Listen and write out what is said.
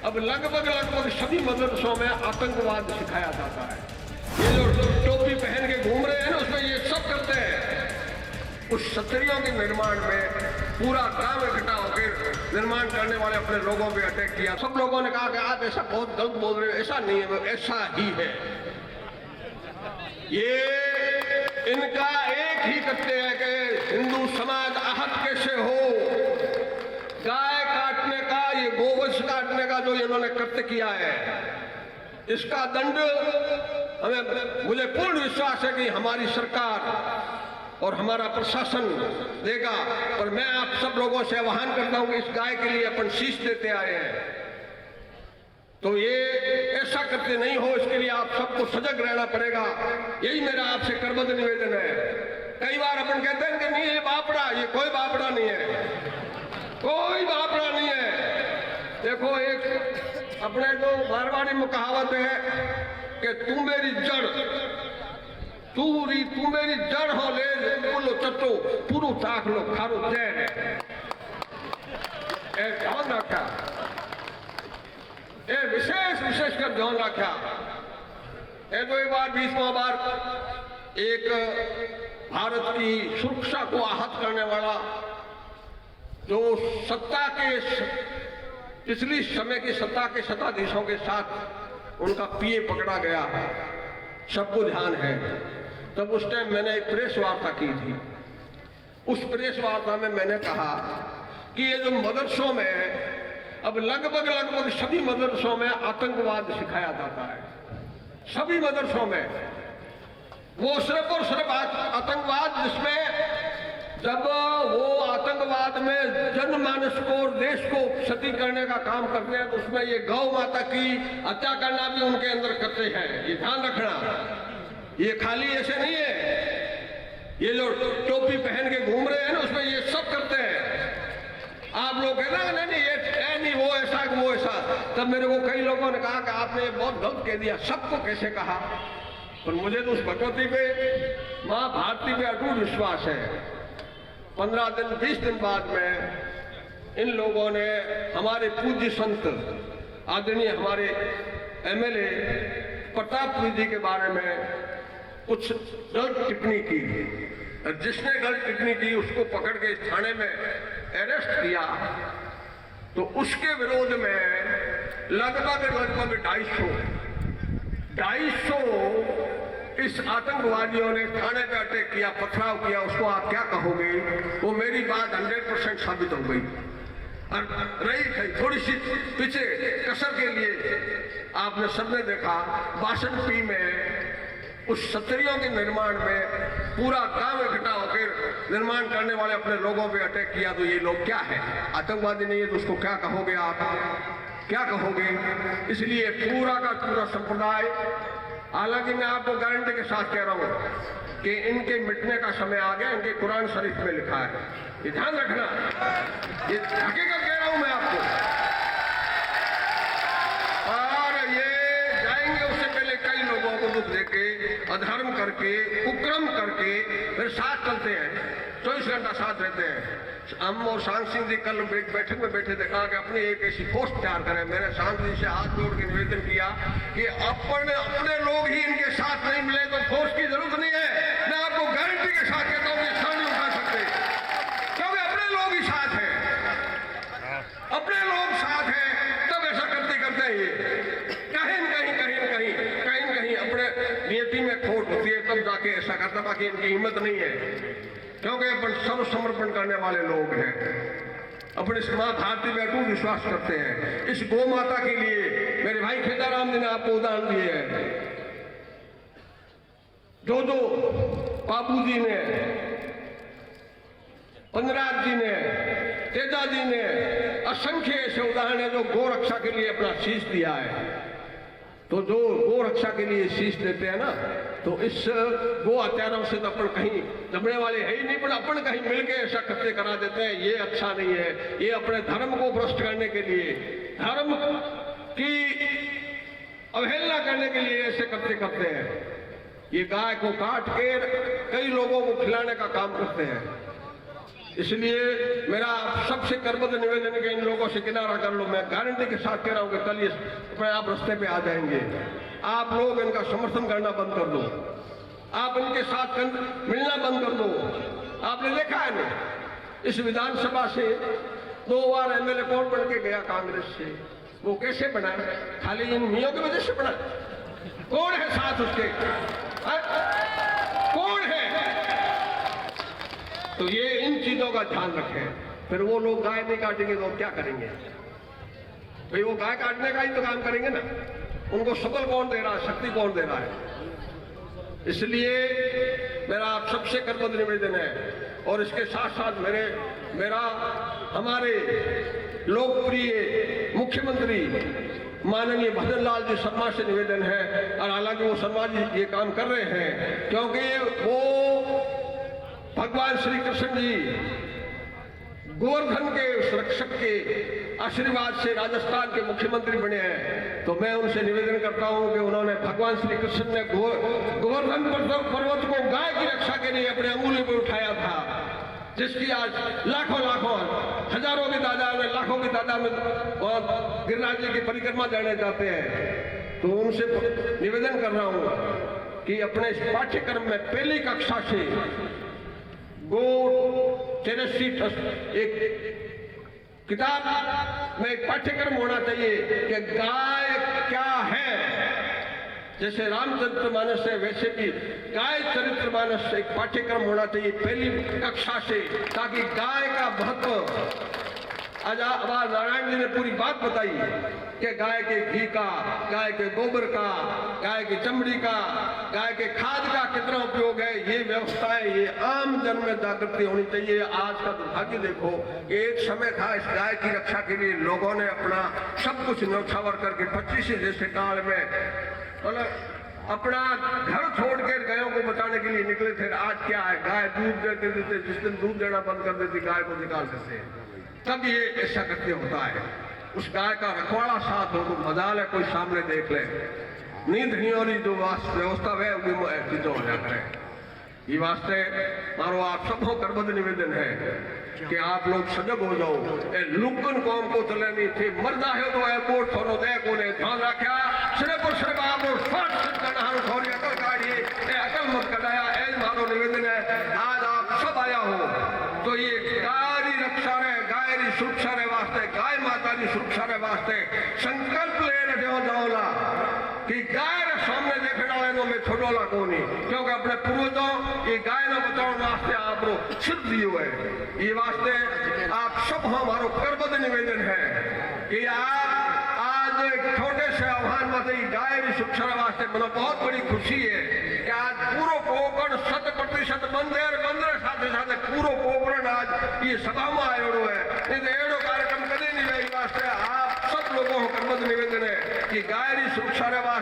अब लगभग सभी मदरसों में आतंकवाद सिखाया जाता है। ये जो टोपी पहन के घूम रहे हैं ना, उसमें ये सब करते हैं। उस क्षत्रियों के निर्माण में पूरा गांव इकट्ठा होकर निर्माण करने वाले अपने लोगों पे अटैक किया। सब लोगों ने कहा कि आप ऐसा बहुत गलत बोल रहे हो, ऐसा नहीं है, ऐसा ही है। ये इनका एक ही करते हैं कि हिंदू समाज आहत कैसे हो। गाय काटने का, ये गोवंश काटने का जो इन्होंने कृत्य किया है, इसका दंड मुझे पूर्ण विश्वास है कि हमारी सरकार और हमारा प्रशासन देगा। पर मैं आप सब लोगों से आह्वान करता हूं कि इस गाय के लिए अपन शीश देते आए हैं, तो ये ऐसा करते नहीं हो, इसके लिए आप सबको सजग रहना पड़ेगा। यही मेरा आपसे करबद्ध निवेदन है। कई बार अपन कहते हैं कि नहीं ये बापड़ा, ये कोई बापड़ा नहीं है, कोई बापड़ा नहीं है। देखो एक अपने जो मारवाड़ी में कहावत है कि तू मेरी जड़, तू मेरी जड़ हो ले बोलो चट्टो पूरू चाख लो खारो जैन। ध्यान रखा, विशेष कर ध्यान रखा। तो एक बार 20वां बार एक भारत की सुरक्षा को आहत करने वाला जो सत्ता के पिछली समय की सत्ता के सत्ताधीशों के साथ उनका पीए पकड़ा गया, सबको ध्यान है। तब उस टाइम मैंने एक प्रेस वार्ता की थी। उस प्रेस वार्ता में मैंने कहा कि ये जो मदरसों में अब लगभग सभी मदरसों में आतंकवाद सिखाया जाता है। सभी मदरसों में वो सिर्फ और सिर्फ आतंकवाद, जिसमें जब वो आतंकवाद में जनमानस को और देश को क्षति करने का काम करते हैं, तो उसमें ये गौ माता की हत्या करना भी उनके अंदर करते हैं। ये ध्यान रखना, ये खाली ऐसे नहीं है। ये जो टोपी पहन के घूम रहे हैं ना, उसमें ये सब करते हैं। आप लोग कहते हैं नहीं ये नहीं वो ऐसा वो ऐसा। तब मेरे को कई लोगों ने कहा कि आपने बहुत गलत कह दिया। सबको कैसे कहा? पर मुझे तो उस भगवती पे, माँ भारती पे अटूट विश्वास है। 15 दिन 20 दिन बाद में इन लोगों ने हमारे पूज्य संत आदरणीय हमारे एमएलए प्रताप जी के बारे में कुछ गलत टिप्पणी की, और जिसने गलत टिप्पणी की उसको पकड़ के थाने में अरेस्ट किया। तो उसके विरोध में लगभग 250 इस आतंकवादियों ने थाने पे अटैक किया, पथराव किया। उसको आप क्या कहोगे? वो मेरी बात 100% साबित हो गई। और रही थी थोड़ी सी पीछे कसर के लिए, आपने सबने देखा बासनपी में उस क्षत्रियों के निर्माण में पूरा गांव इकट्ठा होकर निर्माण करने वाले अपने लोगों पे अटैक किया। तो ये लोग क्या है? आतंकवादी नहीं है तो उसको क्या कहोगे? आप क्या कहोगे? इसलिए पूरा का पूरा संप्रदाय, हालांकि मैं आपको गारंटी के साथ कह रहा हूं कि इनके मिटने का समय आ गया। इनके कुरान शरीफ में लिखा है, ये ध्यान रखना, ये हकीकत कह रहा हूं मैं आपको। और ये जाएंगे, उससे पहले कई लोगों को दुख देके, अधर्म करके, कुक्रम करके फिर साथ चलते हैं, 24 घंटा साथ रहते हैं। हम और शांत सिंह जी कल बैठक में बैठे थे, कहा कि अपनी एक ऐसी फोर्स तैयार करें। मैंने शांत जी से हाथ जोड़ के निवेदन किया कि अपने लोग ही इनके साथ नहीं मिले तो फोर्स की जरूरत नहीं है। मैं आपको गारंटी के साथ कहता हूँ कि सामने उठा सकते, क्योंकि अपने लोग ही साथ हैं, अपने लोग साथ हैं। तब ऐसा करते करते ये कहीं अपने नियति में खोट होती है, तब जाके ऐसा करता। बाकी इनकी हिम्मत नहीं है, क्योंकि अपन सर्व समर्पण करने वाले लोग हैं। अपने इस माँ भारती में अटूट विश्वास करते हैं। इस गौ माता के लिए मेरे भाई खेताराम जी ने आपको उदाहरण दिए हैं। जो बाबू जी ने, पंजराज जी ने, तेजा जी ने, असंख्य ऐसे उदाहरण है जो गौ रक्षा के लिए अपना शीश दिया है। तो जो गो रक्षा के लिए शीश देते हैं ना, तो इस गो हत्यारों से तो अपन कहीं दबने वाले है ही नहीं, पर अपन कहीं मिलके ऐसा कृत्य करा देते हैं। ये अच्छा नहीं है। ये अपने धर्म को भ्रष्ट करने के लिए, धर्म की अवहेलना करने के लिए ऐसे कृत्य करते हैं। ये गाय को काट के कई लोगों को खिलाने का काम करते हैं। इसलिए मेरा आप सबसे करबद्ध निवेदन है कि इन लोगों से किनारा कर लो। मैं गारंटी के साथ कह रहा हूं कि कल ये अपने आप रास्ते पे आ जाएंगे। आप लोग इनका समर्थन करना बंद कर दो, आप इनके साथ मिलना बंद कर दो। आपने देखा है ना, इस विधानसभा से 2 बार एमएलए कौन बन के गया कांग्रेस से? वो कैसे बना? खाली इन मियों की वजह से बना। कौन है साथ उसके? कौन है? तो ये इन चीजों का ध्यान रखें। फिर वो लोग गाय नहीं काटेंगे तो क्या करेंगे भाई? वो गाय काटने का ही तो काम करेंगे ना। उनको सबल कौन दे रहा है, शक्ति कौन दे रहा है? इसलिए मेरा आप सबसे करबद्ध निवेदन है, और इसके साथ साथ मेरा हमारे लोकप्रिय मुख्यमंत्री माननीय भजन लाल जी शर्मा से निवेदन है, और हालांकि वो शर्मा जी ये काम कर रहे हैं क्योंकि वो भगवान श्री कृष्ण जी गोवर्धन के सुरक्षक के आशीर्वाद से राजस्थान के मुख्यमंत्री बने हैं। तो मैं उनसे निवेदन करता हूं कि उन्होंने भगवान श्री कृष्ण ने गोवर्धन पर्वत को गाय की रक्षा के लिए अपने अंगुली पर उठाया था, जिसकी आज लाखों हजारों की तादाद में, लाखों की तादाद में गिरिराज जी की परिक्रमा करने जाते हैं। तो उनसे निवेदन कर रहा हूं कि अपने इस पाठ्यक्रम में पहली कक्षा से गो टेरेस्ट्री एक किताब में एक पाठ्यक्रम होना चाहिए कि गाय क्या है। जैसे रामचरितमानस है वैसे भी गाय चरित्रमानस एक पाठ्यक्रम होना चाहिए पहली कक्षा से, ताकि गाय का महत्व, आज आवाज नारायण जी ने पूरी बात बताई कि गाय के घी का, गाय के गोबर का, गाय की चमड़ी का, गाय के खाद का कितना उपयोग है। ये व्यवस्थाएं, ये आम जन में जागृति होनी चाहिए। आज का दुर्भाग्य देखो, एक समय था इस गाय की रक्षा के लिए लोगों ने अपना सब कुछ न्यौछावर करके 25 जैसे काल में मतलब अपना घर छोड़कर गायों को बचाने के लिए निकले थे। आज क्या है, गाय दूध देते देते जिस दिन दूध देना बंद कर देती गाय को निकाल देते, तब ये ऐसा कृत्य होता है। उस गाय का रखवाड़ा साथ हो तो मजाल है, कोई सामने देख ले। नींद नहीं हो रही जो व्यवस्था है चीजों हो जाकर है। ये वास्ते मारो आप सबको करबद्ध निवेदन है कि आप लोग सजग हो जाओ। लुकन कौम को चले नहीं थे, मरना है तो एयरपोर्ट थोनो दे को ने ध्यान रखा सिर्फ और सिर्फ आप लोग फट करना थोड़ी अकल काढ़िए, अकल मत कटाया। ऐ मारो निवेदन है, आज आप सब आया हो तो ये गाय रक्षा रहे, गाय री सुरक्षा रे वास्ते, गाय माता की सुरक्षा रे वास्ते संकल्प ले रहे हो जाओला कि गाय रे सामने देखने वाले में छोड़ोला को नहीं, क्योंकि अपने पूर्वजों ये गाय न बचाने वास्ते आप सिद्ध दियो है। ये वास्ते आप सब हमारो करबद्ध निवेदन है कि आप आज एक छोटे से आह्वान में गाय की सुरक्षा वास्ते मतलब बहुत बड़ी खुशी है कि आज पूरा पोकरण 100% बंद है, और बंद साथ साथ पूरा पोकरण आज ये सभा में आयो है। एड़ो कार्यक्रम कभी नहीं रही वास्ते आप सब लोगों को करबद्ध निवेदन है कि गाय की सुरक्षा वास्ते